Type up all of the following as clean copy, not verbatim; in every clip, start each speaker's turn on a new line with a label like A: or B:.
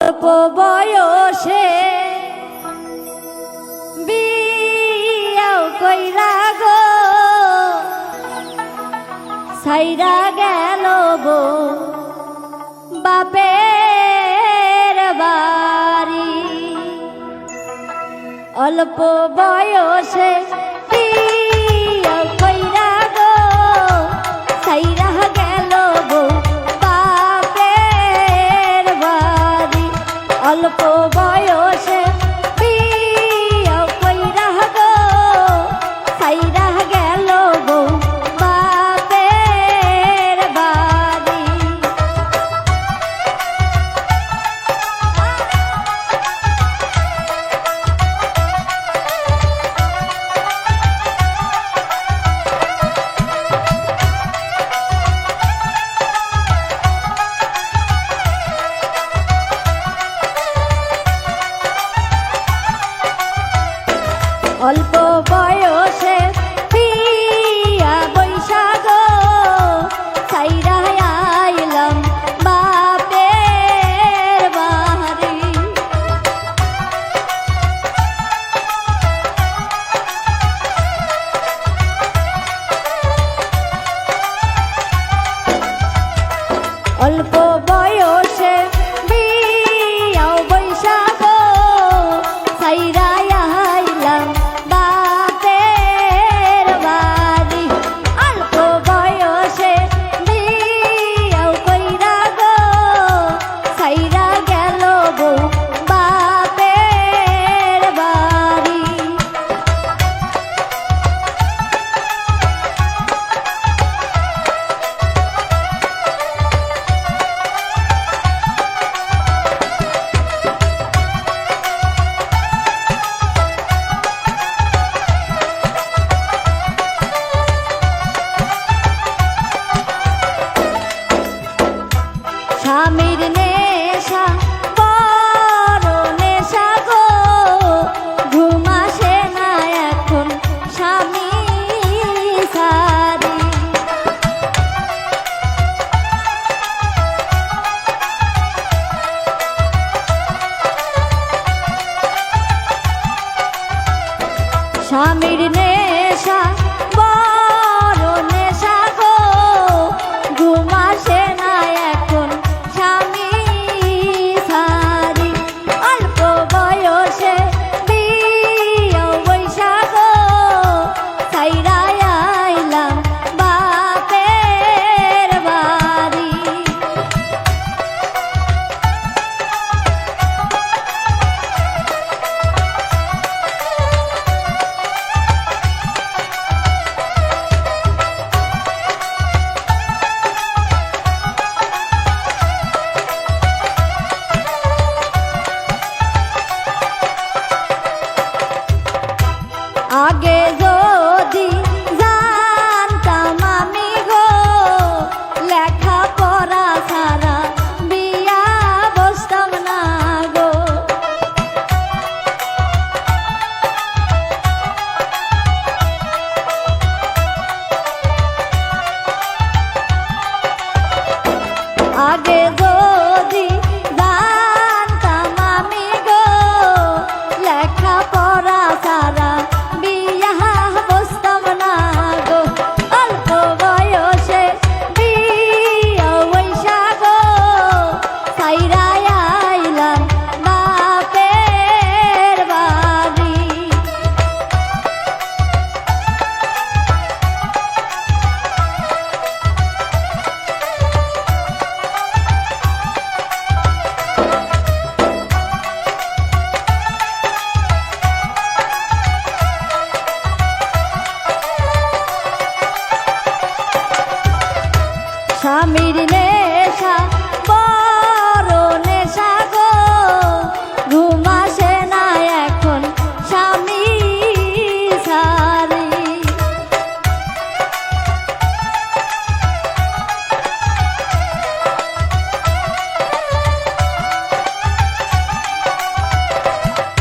A: অল্প বয়সে বিয়াও কইরা গো সাইরা গেল গো বাপের বাড়ি। অল্প বয়সে বিয়াও কইরা গো সাইরা গেল গো বাপের বাড়ি। অল্প বয়সে বিয়াও কইরা গো সাইরা গেল গো বাপের বাড়ি। অল্প বয়সে বিয়া বৈশা গো সাইরা আইলাম বাপের বাড়ি। অল্প বয়সে বিয়া বৈশা গো সাইরা আইলাম বাপের বাড়ি। অল্প বয়সে বিয়াও কইরা গো সাইরা গেল গো বাপের বাড়ি। স্বামীর নেশা বড় নেশা গো ঘুম আসে না এখন স্বামী সারি। স্বামীর নেশা বড় নেশা গো ঘুম আসে না এখন স্বামী সারি। অল্প বয়সে বিয়াও বৈশা গো সাইরা আইলাম বাপের বাড়ি। আগে যদি জানতাম আমি গো লেখা পড়া ছাড়া বিয়া বসতাম না গো। আগে যদি জানতাম আমি গো লেখা পড়া ছাড়া বিয়া বসতাম না গো। অল্প বয়সে বিয়া বৈশা গো সাইরা আইলাম বাপের বাড়ি। স্বামীর নেশা বড় নেশা গো ঘুম আসে না এখন স্বামী সারি।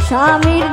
A: স্বামীর